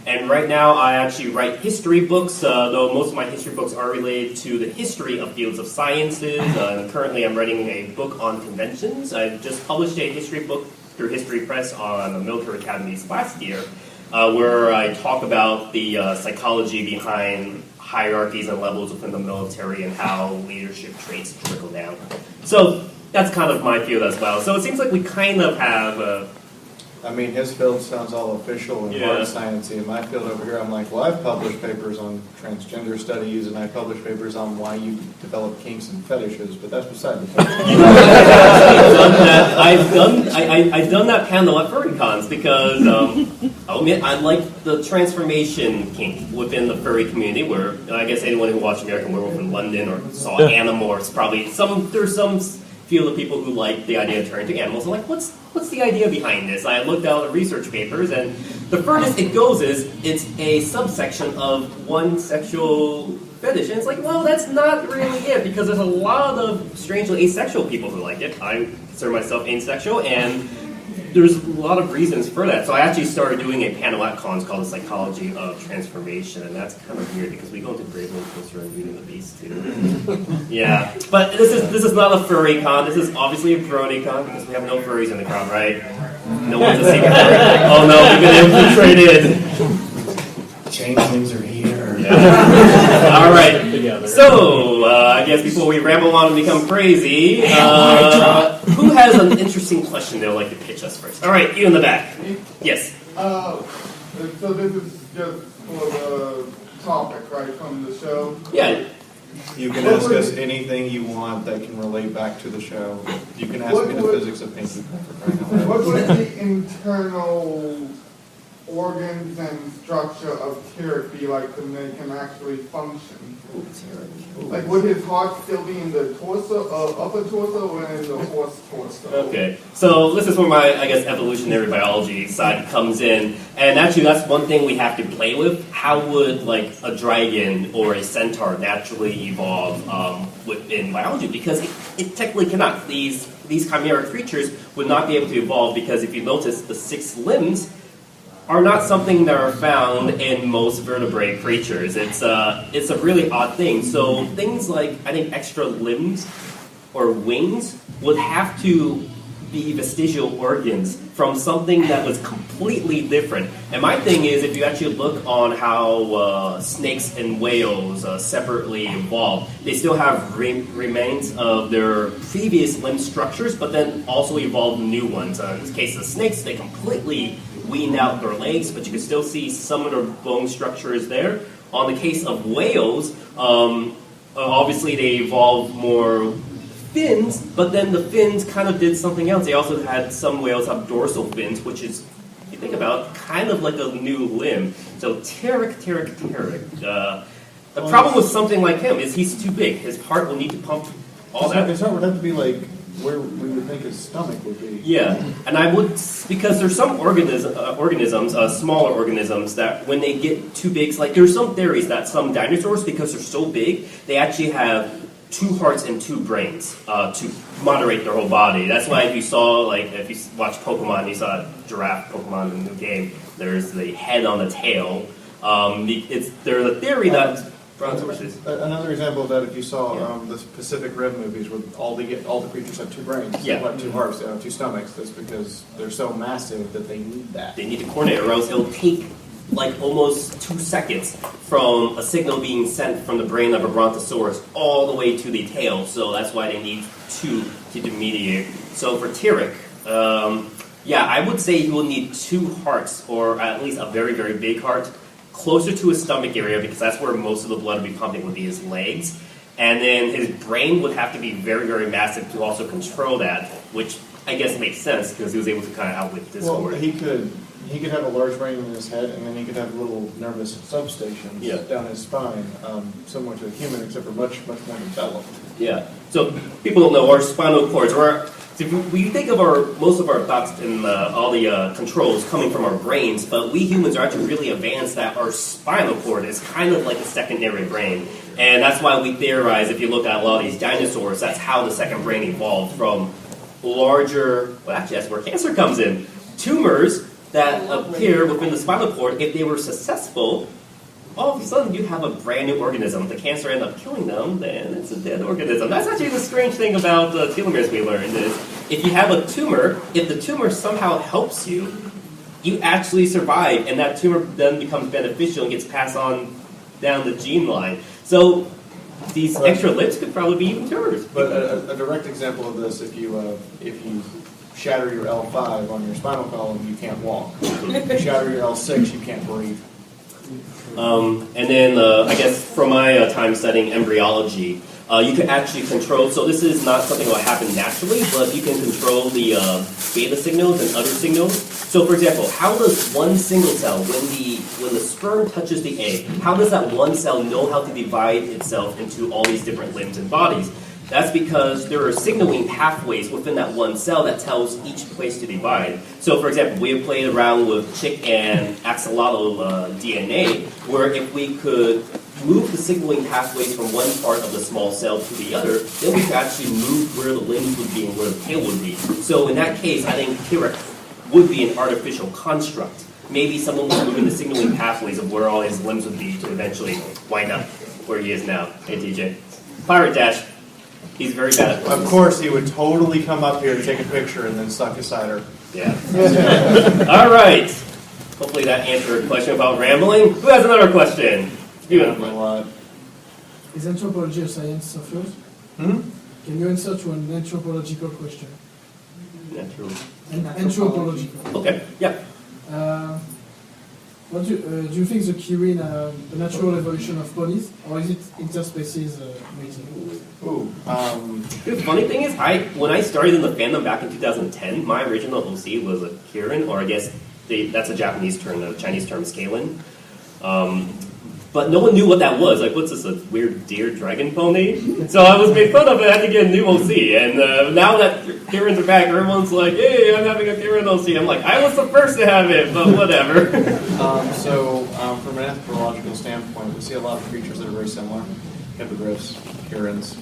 And right now I actually write history books, though most of my history books are related to the history of fields of sciences. And currently I'm writing a book on conventions. I just published a history book through History Press on the military academies last year, where I talk about the psychology behind hierarchies and levels within the military and how leadership traits trickle down. So that's kind of my field as well. So it seems like we kind of have... I mean, his field sounds all official and hard sciencey. In my field over here, I'm like, well, I've published papers on transgender studies, and I published papers on why you develop kinks and fetishes, but that's beside the point. I've done that panel at FurryCons because I'll admit I like the transformation kink within the furry community. Where I guess anyone who watched American Werewolf in London or saw Animorphs probably there's some field of people who like the idea of turning to animals. I'm like, what's the idea behind this? I looked out the research papers, and the furthest it goes is it's a subsection of one sexual fetish. And it's like, well, that's not really it, because there's a lot of strangely asexual people who like it. I consider myself asexual, and there's a lot of reasons for that. So I actually started doing a panel at cons called The Psychology of Transformation, and that's kind of weird because we go into Brave and Closer and Beauty and the Beast too. Yeah, but this is not a furry con. This is obviously a Brony con because we have no furries in the crowd, right? No one's a secret furry. Oh no, we've been infiltrated. Changelings are here. Yeah. All right. So I guess before we ramble on and become crazy, who has an interesting question they'd like to pitch us first? All right, you in the back. Yes. So this is just for the topic, right, from the show? Yeah. You can ask us anything you want that can relate back to the show. You can ask me the physics of pinky. What would the internal organs and structure of Tyrek be like to make him actually function? Like, would his heart still be in the torso, upper torso, or in the horse torso? Okay, so this is where my, I guess, evolutionary biology side comes in, and actually that's one thing we have to play with. How would, like, a dragon or a centaur naturally evolve within biology? Because it technically cannot. These chimeric creatures would not be able to evolve because if you notice, the 6 limbs are not something that are found in most vertebrate creatures. It's a really odd thing. So things like, I think, extra limbs or wings would have to be vestigial organs from something that was completely different. And my thing is, if you actually look on how snakes and whales separately evolved, they still have remains of their previous limb structures, but then also evolved new ones. In the case of snakes, they completely weaned out their legs, but you can still see some of their bone structures there. On the case of whales, obviously they evolved more fins, but then the fins kind of did something else. They also had, some whales have dorsal fins, which is, if you think about it, kind of like a new limb. So Tyrek. The problem with something like him is he's too big. His heart will need to pump all that. His heart would have to be like where we would think his stomach would be. Yeah, and I would, because there's some organisms, smaller organisms, that when they get too big, like there's some theories that some dinosaurs, because they're so big, they actually have 2 hearts and 2 brains to moderate their whole body. That's why if you saw, like, if you watch Pokemon, you saw a giraffe Pokemon in the new game, there's the head on the tail. There's a theory that... Another example of that, if you saw the Pacific Rim movies, where all the creatures have 2 brains, they have 2 hearts, they have 2 stomachs. That's because they're so massive that they need that. They need to coordinate, or else it'll take like almost 2 seconds from a signal being sent from the brain of a brontosaurus all the way to the tail. So that's why they need 2 to mediate. So for Tyrek, I would say he will need 2 hearts, or at least a very, very big heart, closer to his stomach area, because that's where most of the blood would be pumping, would be his legs. And then his brain would have to be very, very massive to also control that, which I guess makes sense, because he was able to kind of outwit Discord. Well, he could have a large brain in his head, and then he could have little nervous substations down his spine, similar to a human, except for much, much more developed. Yeah. So people don't know our spinal cords. We think of most of our thoughts and all the controls coming from our brains, but we humans are actually really advanced that our spinal cord is kind of like a secondary brain. And that's why we theorize, if you look at a lot of these dinosaurs, that's how the second brain evolved from larger, well, actually that's where cancer comes in. Tumors that appear within the spinal cord, if they were successful, all of a sudden you have a brand new organism. If the cancer ends up killing them, then it's a dead organism. That's actually the strange thing about telomeres we learned is if you have a tumor, if the tumor somehow helps you, you actually survive, and that tumor then becomes beneficial and gets passed on down the gene line. So these extra limbs could probably be even tumors. But a direct example of this, if you shatter your L5 on your spinal column, you can't walk. If you shatter your L6, you can't breathe. And then, I guess, from my time studying embryology, you can actually control, so this is not something that will happen naturally, but you can control the beta signals and other signals. So, for example, how does one single cell, when the sperm touches the egg, how does that one cell know how to divide itself into all these different limbs and bodies? That's because there are signaling pathways within that one cell that tells each place to divide. So, for example, we have played around with chick and axolotl DNA, where if we could move the signaling pathways from one part of the small cell to the other, then we could actually move where the limbs would be and where the tail would be. So in that case, I think T-Rex would be an artificial construct. Maybe someone was moving the signaling pathways of where all his limbs would be to eventually wind up where he is now. Hey, TJ. Pirate Dash. He's very bad at this. Of course, he would totally come up here, take a picture, and then suck his cider. Yeah. All right. Hopefully that answered a question about rambling. Who has another question? Is anthropology a science of yours? Can you answer to an anthropological question? Natural. Anthropological. Okay. Yeah. What do you think the kirin the natural evolution of ponies, or is it interspecies mating? The funny thing is, when I started in the fandom back in 2010, my original OC was a kirin, or I guess that's a Japanese term, the Chinese term scaling. But no one knew what that was. Like, what's this, a weird deer dragon pony? So I was made fun of it. I had to get a new OC. And now that Kirins are back, everyone's like, hey, I'm having a Kirin OC. I'm like, I was the first to have it, but whatever. From an anthropological standpoint, we see a lot of creatures that are very similar. Hippogriffs, Kirins.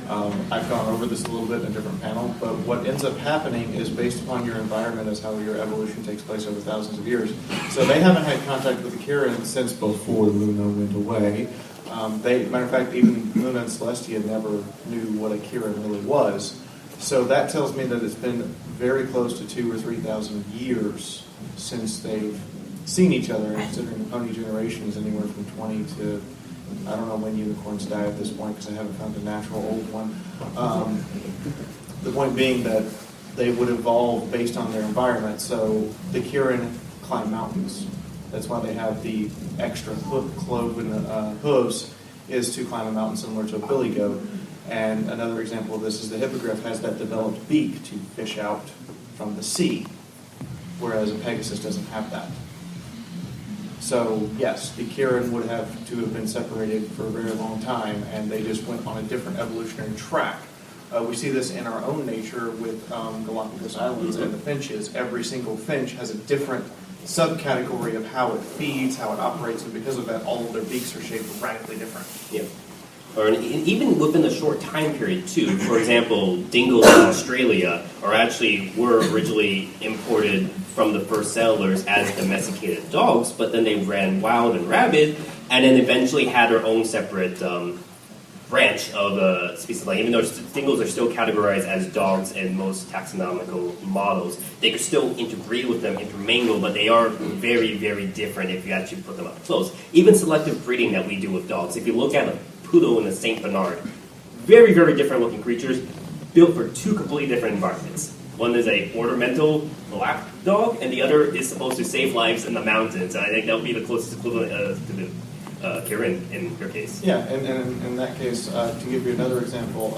I've gone over this a little bit in a different panel, but what ends up happening is based upon your environment is how your evolution takes place over thousands of years. So they haven't had contact with the Kirin since before Luna went away. Matter of fact, even Luna and Celestia never knew what a Kirin really was. So that tells me that it's been very close to 2,000 or 3,000 years since they've seen each other, and considering the pony generation is anywhere from 20 to... I don't know when unicorns die at this point because I haven't found a natural old one. The point being that they would evolve based on their environment. So the Kirin climb mountains. That's why they have the extra cloven hooves is to climb a mountain similar to a billy goat. And another example of this is the hippogriff has that developed beak to fish out from the sea, whereas a Pegasus doesn't have that. So, yes, the Kirin would have to have been separated for a very long time, and they just went on a different evolutionary track. We see this in our own nature with Galapagos Islands and the finches. Every single finch has a different subcategory of how it feeds, how it operates, and because of that, all of their beaks are shaped radically different. Yeah. Or even within a short time period, too. For example, dingoes in Australia were originally imported from the first settlers as domesticated dogs, but then they ran wild and rabid, and then eventually had their own separate branch of species. Like, even though dingoes are still categorized as dogs in most taxonomical models, they could still interbreed with them, intermingle, but they are very, very different if you actually put them up close. Even selective breeding that we do with dogs. If you look at a poodle and a Saint Bernard, very, very different looking creatures, built for two completely different environments. One is a ornamental black dog, and the other is supposed to save lives in the mountains. And I think that would be the closest equivalent to the Kirin in your case. Yeah, and in that case, to give you another example,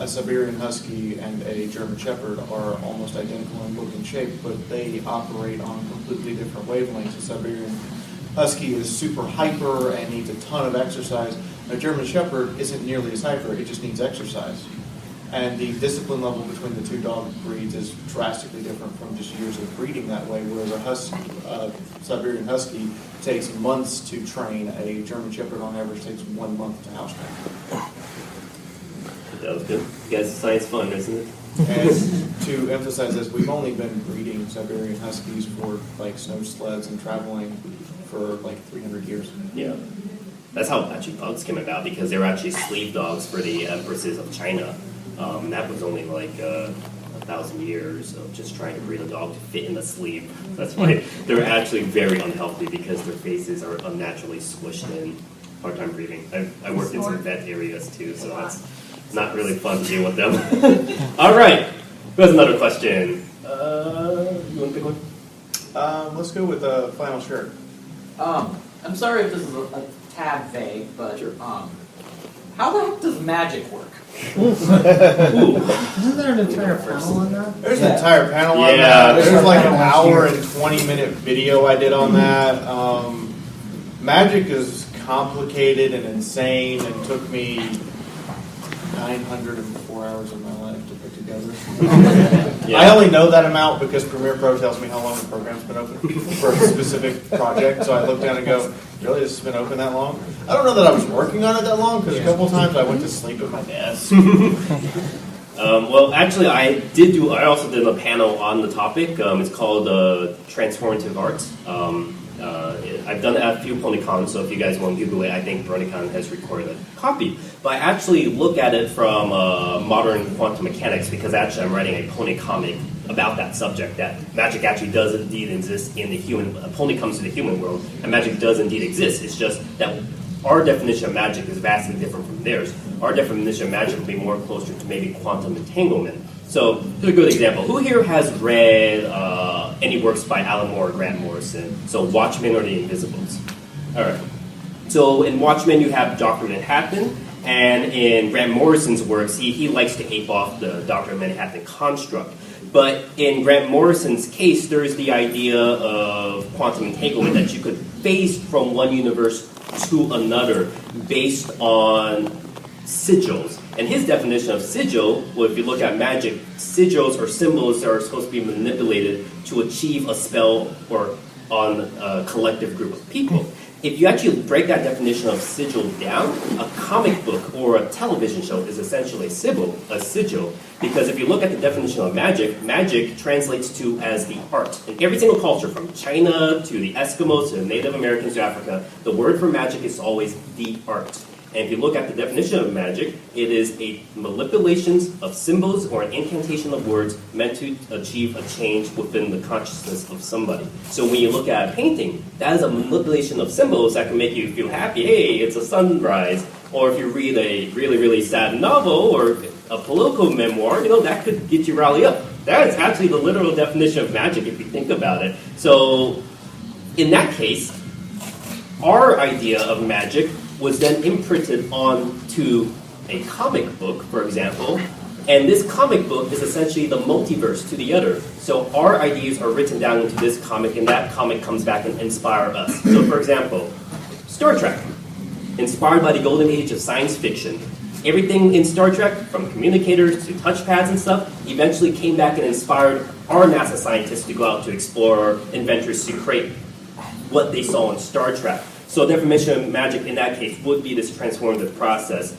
a Siberian Husky and a German Shepherd are almost identical in look and shape, but they operate on completely different wavelengths. A Siberian Husky is super hyper and needs a ton of exercise. A German Shepherd isn't nearly as hyper, it just needs exercise. And the discipline level between the two dog breeds is drastically different from just years of breeding that way, whereas a Siberian Husky takes months to train. A German Shepherd on average takes 1 month to house train. That was good. You guys, science fun, isn't it? And to emphasize this, we've only been breeding Siberian Huskies for like snow sleds and traveling for like 300 years. Yeah. That's how actually pugs came about, because they were actually slave dogs for the empresses of China. That was only like 1,000 years of just trying to breed a dog to fit in the sleeve. That's why they're actually very unhealthy, because their faces are unnaturally squished in. Hard time breathing. I worked in some vet areas too, so that's not really fun to deal with them. All right, who has another question? You want to pick one? Let's go with the final shirt. I'm sorry if this is a tad vague, but Sure. how the heck does magic work? Ooh. Isn't there an entire panel on that? There's an entire panel on Yeah. that. There's like an hour and 20-minute video I did on that. Magic is complicated and insane and took me 904 hours of my life to put together. Yeah. I only know that amount because Premiere Pro tells me how long the program's been open for a specific project. So I look down and go, really, this has been open that long? I don't know that I was working on it that long, because a couple times I went to sleep at my desk. Well, actually, I also did a panel on the topic. It's called Transformative Art. I've done it at a few PonyCons, so if you guys want to Google it, I think BronyCon has recorded a copy. But I actually look at it from modern quantum mechanics, because actually I'm writing a pony comic about that subject, that magic actually does indeed exist in the human, a pony comes to the human world, and magic does indeed exist. It's just that our definition of magic is vastly different from theirs. Our definition of magic would be more closer to maybe quantum entanglement. So, here's a good example. Who here has read any works by Alan Moore or Grant Morrison? So, Watchmen or The Invisibles? All right. So, in Watchmen, you have Dr. Manhattan, and in Grant Morrison's works, he likes to ape off the Dr. Manhattan construct. But in Grant Morrison's case, there's the idea of quantum entanglement, that you could phase from one universe to another based on sigils. And his definition of sigil, well, if you look at magic, sigils are symbols that are supposed to be manipulated to achieve a spell or on a collective group of people. If you actually break that definition of sigil down, a comic book or a television show is essentially a sigil, because if you look at the definition of magic, magic translates to as the art. In every single culture, from China to the Eskimos to the Native Americans to Africa, the word for magic is always the art. And if you look at the definition of magic, it is a manipulation of symbols or an incantation of words meant to achieve a change within the consciousness of somebody. So when you look at a painting, that is a manipulation of symbols that can make you feel happy. Hey, it's a sunrise. Or if you read a really, really sad novel or a political memoir, that could get you rally up. That is actually the literal definition of magic if you think about it. So in that case, our idea of magic was then imprinted onto a comic book, for example, and this comic book is essentially the multiverse to the other. So our ideas are written down into this comic, and that comic comes back and inspires us. So for example, Star Trek, inspired by the golden age of science fiction. Everything in Star Trek, from communicators to touchpads and stuff, eventually came back and inspired our NASA scientists to go out to explore, inventors to create what they saw in Star Trek. So definition of magic in that case would be this transformative process.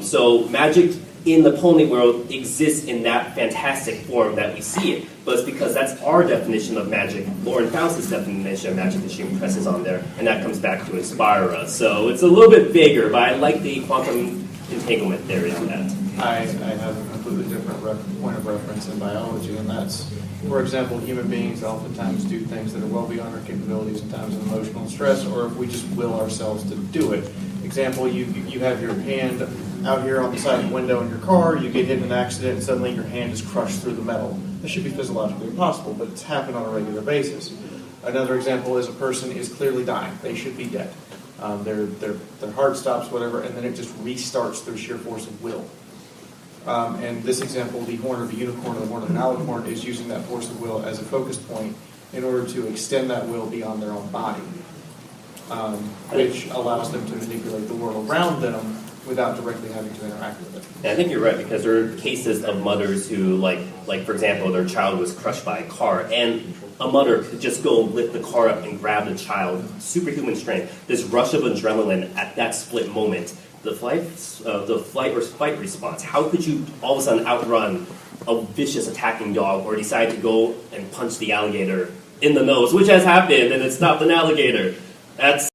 So magic in the pony world exists in that fantastic form that we see it, but it's because that's our definition of magic. Lauren Faust's definition of magic that she impresses on there, and that comes back to inspire us. So it's a little bit bigger, but I like the quantum entanglement theory on that. I have a completely different point of reference in biology, and that's, for example, human beings oftentimes do things that are well beyond our capabilities in times of emotional stress, or if we just will ourselves to do it. Example, you have your hand out here on the side of the window in your car, you get hit in an accident, and suddenly your hand is crushed through the metal. This should be physiologically impossible, but it's happened on a regular basis. Another example is a person is clearly dying. They should be dead. Their heart stops, whatever, and then it just restarts through sheer force of will. And this example, the horn of a unicorn or the horn of an alicorn, is using that force of will as a focus point in order to extend that will beyond their own body, which allows them to manipulate the world around them without directly having to interact with it. Yeah, I think you're right, because there are cases of mothers who, like for example, their child was crushed by a car, and a mother could just go lift the car up and grab the child, superhuman strength, this rush of adrenaline at that split moment, the flight or fight response. How could you all of a sudden outrun a vicious attacking dog or decide to go and punch the alligator in the nose, which has happened, and it stopped an alligator. That's